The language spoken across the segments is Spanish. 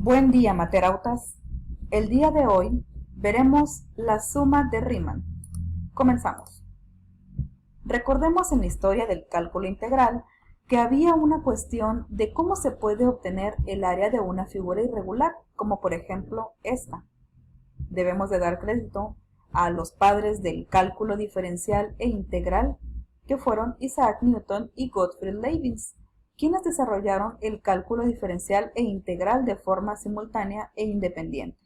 Buen día, materautas. El día de hoy veremos la suma de Riemann. Comenzamos. Recordemos en la historia del cálculo integral que había una cuestión de cómo se puede obtener el área de una figura irregular, como por ejemplo esta. Debemos de dar crédito a los padres del cálculo diferencial e integral, que fueron Isaac Newton y Gottfried Leibniz, quienes desarrollaron el cálculo diferencial e integral de forma simultánea e independiente.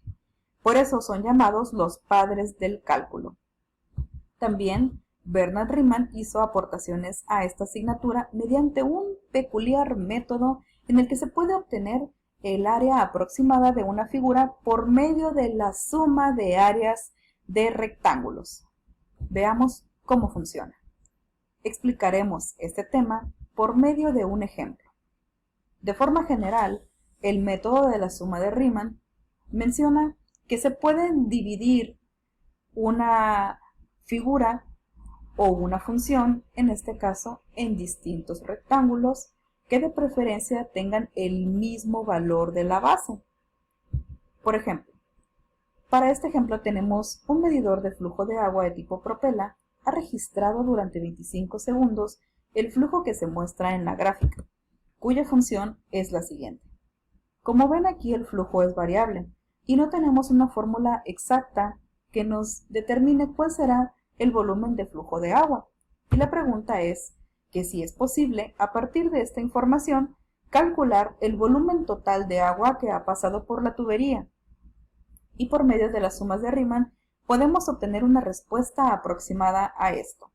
Por eso son llamados los padres del cálculo. También Bernhard Riemann hizo aportaciones a esta asignatura mediante un peculiar método en el que se puede obtener el área aproximada de una figura por medio de la suma de áreas de rectángulos. Veamos cómo funciona. Explicaremos este tema por medio de un ejemplo. De forma general, el método de la suma de Riemann menciona que se pueden dividir una figura o una función, en este caso, en distintos rectángulos que de preferencia tengan el mismo valor de la base. Por ejemplo, para este ejemplo tenemos un medidor de flujo de agua de tipo propela. Ha registrado durante 25 segundos el flujo que se muestra en la gráfica, cuya función es la siguiente. Como ven aquí, el flujo es variable y no tenemos una fórmula exacta que nos determine cuál será el volumen de flujo de agua. Y la pregunta es que si es posible, a partir de esta información, calcular el volumen total de agua que ha pasado por la tubería. Y por medio de las sumas de Riemann, podemos obtener una respuesta aproximada a esto.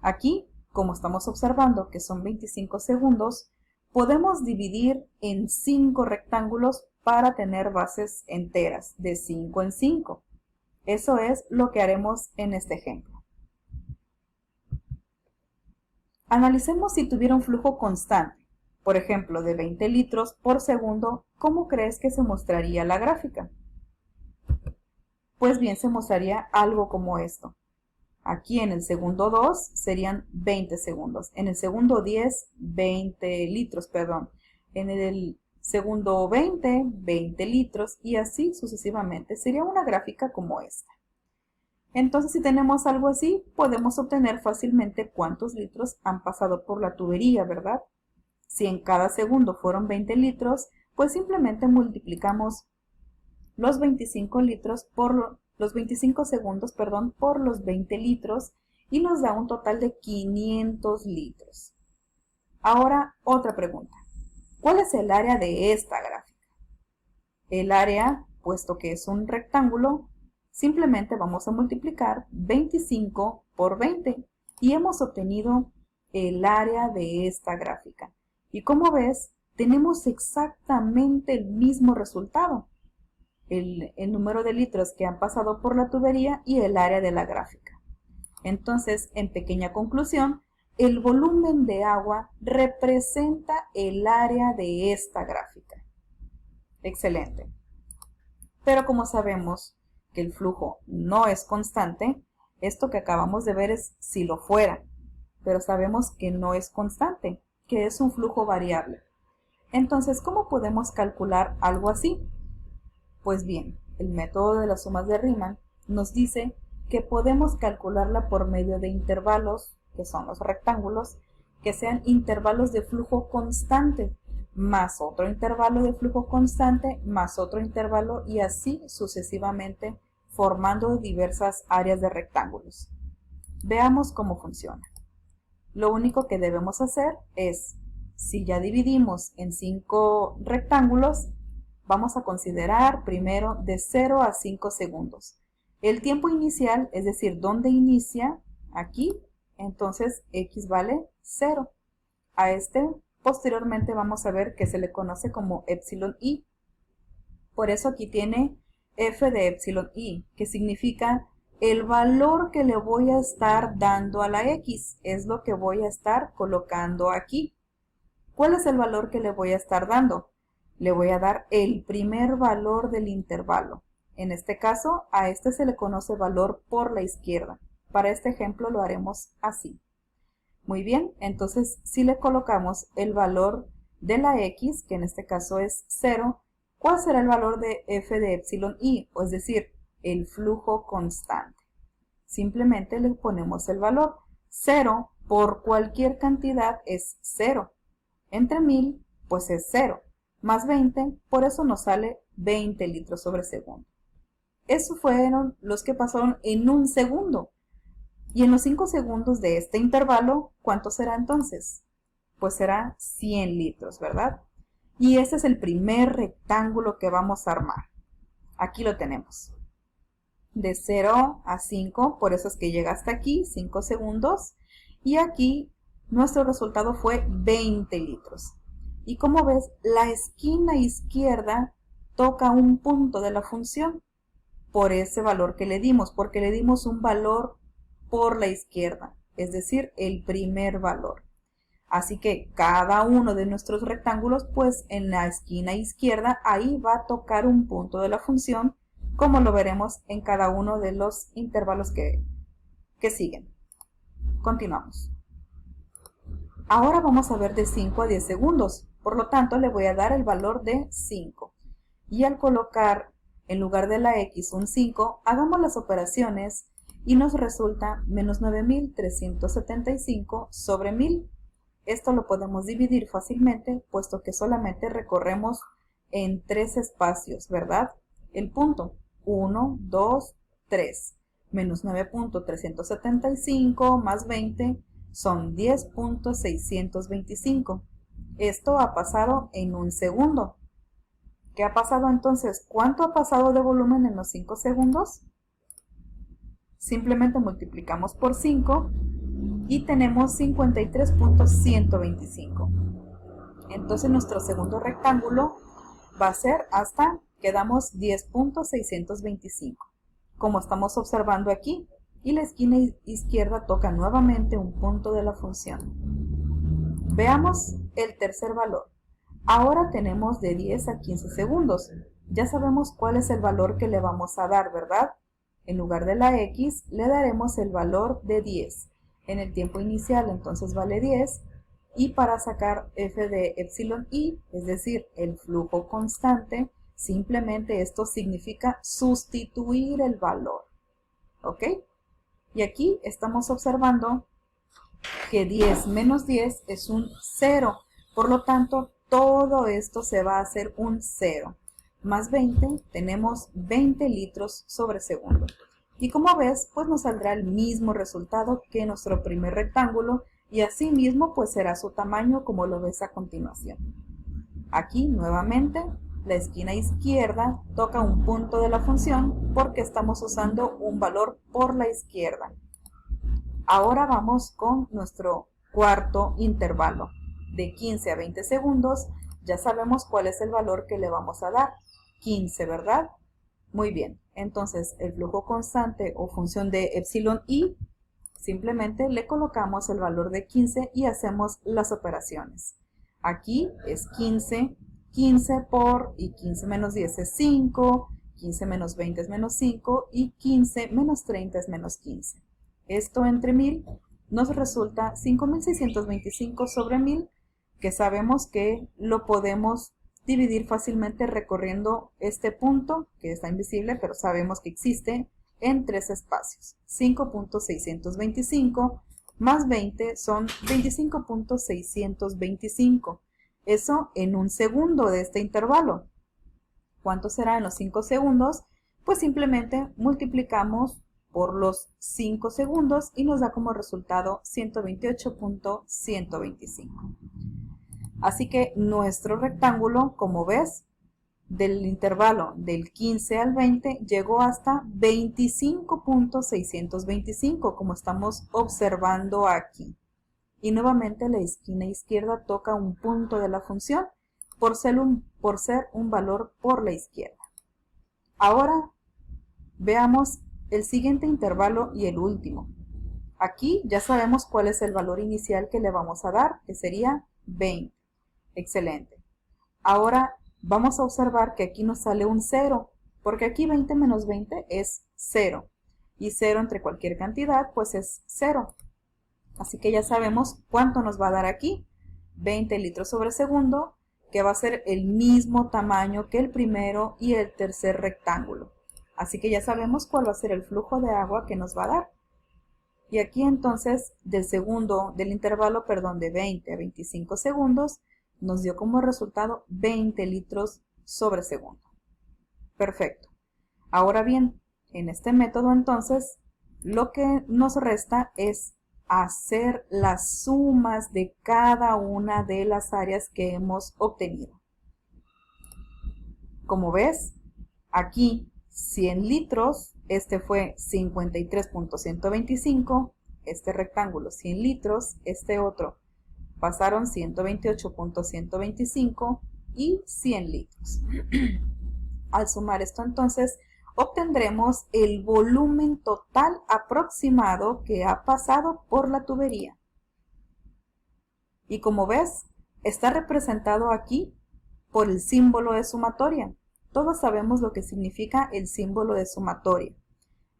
Aquí, como estamos observando que son 25 segundos, podemos dividir en 5 rectángulos para tener bases enteras, de 5 en 5. Eso es lo que haremos en este ejemplo. Analicemos si tuviera un flujo constante, por ejemplo, de 20 litros por segundo, ¿cómo crees que se mostraría la gráfica? Pues bien, se mostraría algo como esto. Aquí en el segundo 2 serían 20 segundos, en el segundo 10, 20 litros, perdón, en el segundo 20, 20 litros y así sucesivamente. Sería una gráfica como esta. Entonces, si tenemos algo así, podemos obtener fácilmente cuántos litros han pasado por la tubería, ¿verdad? Si en cada segundo fueron 20 litros, pues simplemente multiplicamos los 25 litros por los 25 segundos, por los 20 litros y nos da un total de 500 litros. Ahora, otra pregunta. ¿Cuál es el área de esta gráfica? El área, puesto que es un rectángulo, simplemente vamos a multiplicar 25 por 20 y hemos obtenido el área de esta gráfica. Y como ves, tenemos exactamente el mismo resultado. El número de litros que han pasado por la tubería y el área de la gráfica. Entonces, en pequeña conclusión, el volumen de agua representa el área de esta gráfica. Excelente. Pero como sabemos que el flujo no es constante, esto que acabamos de ver es si lo fuera, pero sabemos que no es constante, que es un flujo variable. Entonces, ¿cómo podemos calcular algo así? Pues bien, el método de las sumas de Riemann nos dice que podemos calcularla por medio de intervalos, que son los rectángulos, que sean intervalos de flujo constante, más otro intervalo de flujo constante, más otro intervalo y así sucesivamente, formando diversas áreas de rectángulos. Veamos cómo funciona. Lo único que debemos hacer es, si ya dividimos en 5 rectángulos, vamos a considerar primero de 0 a 5 segundos. El tiempo inicial, es decir, ¿dónde inicia? Aquí, entonces x vale 0. A este posteriormente vamos a ver que se le conoce como epsilon i. Por eso aquí tiene f de epsilon i, que significa el valor que le voy a estar dando a la x, es lo que voy a estar colocando aquí. ¿Cuál es el valor que le voy a estar dando? Le voy a dar el primer valor del intervalo. En este caso, a este se le conoce valor por la izquierda. Para este ejemplo lo haremos así. Muy bien, entonces si le colocamos el valor de la x, que en este caso es 0, ¿Cuál será el valor de f de epsilon i? Es decir, el flujo constante. Simplemente le ponemos el valor. 0 por cualquier cantidad es 0. Entre 1000, pues es 0. Más 20, por eso nos sale 20 litros sobre segundo. Esos fueron los que pasaron en un segundo. Y en los 5 segundos de este intervalo, ¿cuánto será entonces? Pues será 100 litros, ¿verdad? Y este es el primer rectángulo que vamos a armar. Aquí lo tenemos. De 0 a 5, por eso es que llega hasta aquí, 5 segundos. Y aquí nuestro resultado fue 20 litros. Y como ves, la esquina izquierda toca un punto de la función por ese valor que le dimos, porque le dimos un valor por la izquierda, es decir, el primer valor. Así que cada uno de nuestros rectángulos, pues en la esquina izquierda, ahí va a tocar un punto de la función, como lo veremos en cada uno de los intervalos que siguen. Continuamos. Ahora vamos a ver de 5 a 10 segundos, por lo tanto le voy a dar el valor de 5. Y al colocar en lugar de la x un 5, hagamos las operaciones y nos resulta menos 9375 sobre 1000. Esto lo podemos dividir fácilmente, puesto que solamente recorremos en 3 espacios, ¿verdad? El punto 1, 2, 3, menos 9.375 más 20 son 10.625. Esto ha pasado en un segundo. ¿Qué ha pasado entonces? ¿Cuánto ha pasado de volumen en los 5 segundos? Simplemente multiplicamos por 5 y tenemos 53.125. Entonces nuestro segundo rectángulo va a ser hasta, quedamos 10.625, como estamos observando aquí, y la esquina izquierda toca nuevamente un punto de la función. Veamos el tercer valor. Ahora tenemos de 10 a 15 segundos. Ya sabemos cuál es el valor que le vamos a dar, ¿verdad? En lugar de la x, le daremos el valor de 10. En el tiempo inicial, entonces vale 10. Y para sacar f de epsilon i, es decir, el flujo constante, simplemente esto significa sustituir el valor. ¿Ok? Y aquí estamos observando que 10 menos 10 es un 0. Por lo tanto, todo esto se va a hacer un 0. Más 20, tenemos 20 litros sobre segundo. Y como ves, pues nos saldrá el mismo resultado que nuestro primer rectángulo y así mismo pues será su tamaño como lo ves a continuación. Aquí nuevamente la esquina izquierda toca un punto de la función porque estamos usando un valor por la izquierda. Ahora vamos con nuestro cuarto intervalo. De 15 a 20 segundos, ya sabemos cuál es el valor que le vamos a dar. 15, ¿verdad? Muy bien, entonces el flujo constante o función de epsilon i, simplemente le colocamos el valor de 15 y hacemos las operaciones. Aquí es 15, 15 por, y 15 menos 10 es 5, 15 menos 20 es menos 5, y 15 menos 30 es menos 15. Esto entre 1000 nos resulta 5625 sobre 1000, que sabemos que lo podemos dividir fácilmente recorriendo este punto, que está invisible, pero sabemos que existe, en 3 espacios. 5.625 más 20 son 25.625. Eso en un segundo de este intervalo. ¿Cuánto será en los 5 segundos? Pues simplemente multiplicamos por los 5 segundos y nos da como resultado 128.125. Así que nuestro rectángulo, como ves, del intervalo del 15 al 20 llegó hasta 25.625, como estamos observando aquí. Y nuevamente la esquina izquierda toca un punto de la función por ser un valor por la izquierda. Ahora veamos el siguiente intervalo y el último. Aquí ya sabemos cuál es el valor inicial que le vamos a dar, que sería 20. Excelente. Ahora vamos a observar que aquí nos sale un 0, porque aquí 20 menos 20 es 0. Y 0 entre cualquier cantidad, pues es 0. Así que ya sabemos cuánto nos va a dar aquí. 20 litros sobre segundo. que va a ser el mismo tamaño que el primero y el tercer rectángulo. Así que ya sabemos cuál va a ser el flujo de agua que nos va a dar. Y aquí entonces del intervalo, perdón, de 20 a 25 segundos, nos dio como resultado 20 litros sobre segundo. Perfecto. Ahora bien, en este método entonces, lo que nos resta es hacer las sumas de cada una de las áreas que hemos obtenido. Como ves, aquí 100 litros, este fue 53.125, este rectángulo 100 litros, este otro pasaron 128.125 y 100 litros. Al sumar esto entonces, obtendremos el volumen total aproximado que ha pasado por la tubería. Y como ves, está representado aquí por el símbolo de sumatoria. Todos sabemos lo que significa el símbolo de sumatoria.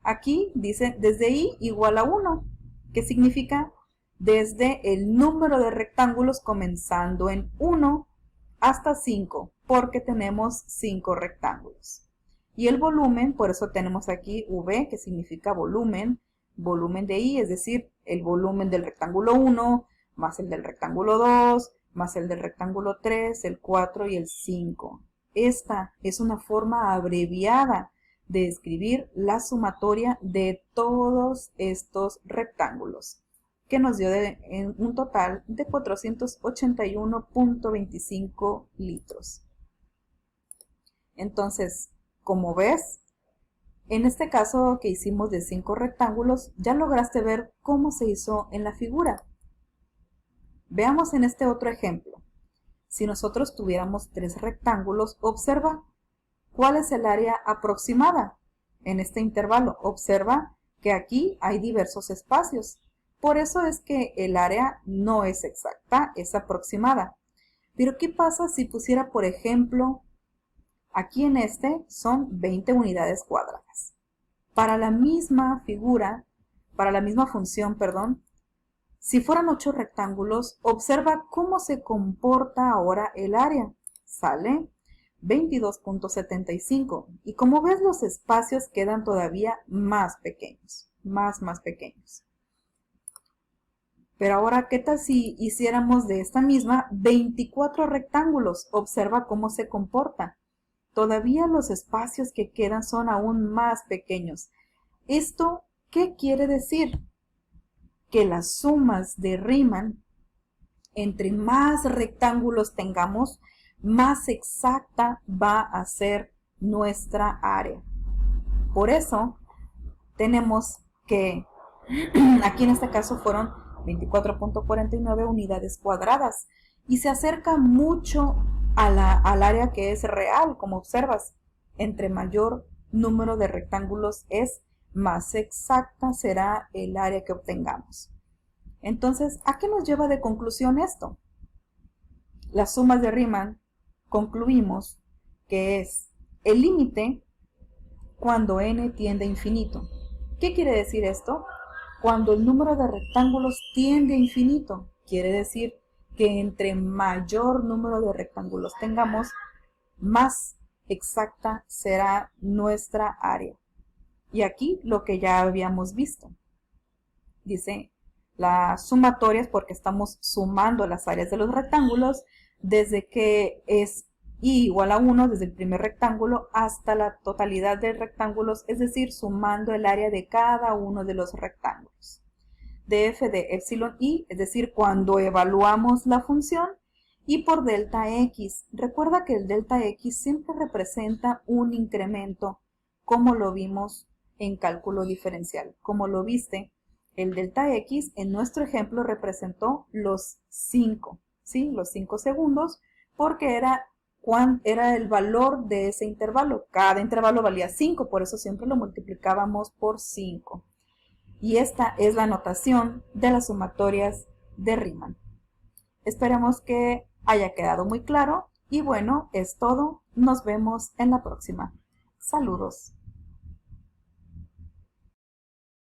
Aquí dice desde i igual a 1, que significa desde el número de rectángulos comenzando en 1 hasta 5, porque tenemos 5 rectángulos. Y el volumen, por eso tenemos aquí V, que significa volumen de i, es decir, el volumen del rectángulo 1, más el del rectángulo 2, más el del rectángulo 3, el 4 y el 5. Esta es una forma abreviada de escribir la sumatoria de todos estos rectángulos, que nos dio en un total de 481.25 litros. Entonces, como ves, en este caso que hicimos de 5 rectángulos, ya lograste ver cómo se hizo en la figura. Veamos en este otro ejemplo. Si nosotros tuviéramos 3 rectángulos, observa cuál es el área aproximada en este intervalo. Observa que aquí hay diversos espacios. Por eso es que el área no es exacta, es aproximada. Pero ¿qué pasa si pusiera, por ejemplo, aquí en este son 20 unidades cuadradas? Para la misma figura, para la misma función, perdón, si fueran 8 rectángulos, observa cómo se comporta ahora el área. Sale 22.75. Y como ves, los espacios quedan todavía más pequeños, más pequeños. Pero ahora, ¿qué tal si hiciéramos de esta misma 24 rectángulos? Observa cómo se comporta. Todavía los espacios que quedan son aún más pequeños. ¿Esto qué quiere decir? Que las sumas de Riemann, entre más rectángulos tengamos, más exacta va a ser nuestra área. Por eso tenemos que, aquí en este caso fueron 24.49 unidades cuadradas y se acerca mucho al área que es real, como observas. Entre mayor número de rectángulos es, más exacta será el área que obtengamos. Entonces, ¿a qué nos lleva de conclusión esto? Las sumas de Riemann concluimos que es el límite cuando n tiende a infinito. ¿Qué quiere decir esto? Cuando el número de rectángulos tiende a infinito, quiere decir que entre mayor número de rectángulos tengamos, más exacta será nuestra área. Y aquí lo que ya habíamos visto. Dice, las sumatorias, porque estamos sumando las áreas de los rectángulos, desde que es i igual a 1, desde el primer rectángulo hasta la totalidad de rectángulos, es decir, sumando el área de cada uno de los rectángulos. De f de epsilon i, es decir, cuando evaluamos la función, y por delta x. Recuerda que el delta x siempre representa un incremento, como lo vimos en cálculo diferencial. Como lo viste, el delta x en nuestro ejemplo representó los 5, ¿sí? Los 5 segundos, porque era el valor de ese intervalo. Cada intervalo valía 5, por eso siempre lo multiplicábamos por 5. Y esta es la notación de las sumatorias de Riemann. Esperamos que haya quedado muy claro y bueno, es todo. Nos vemos en la próxima. Saludos.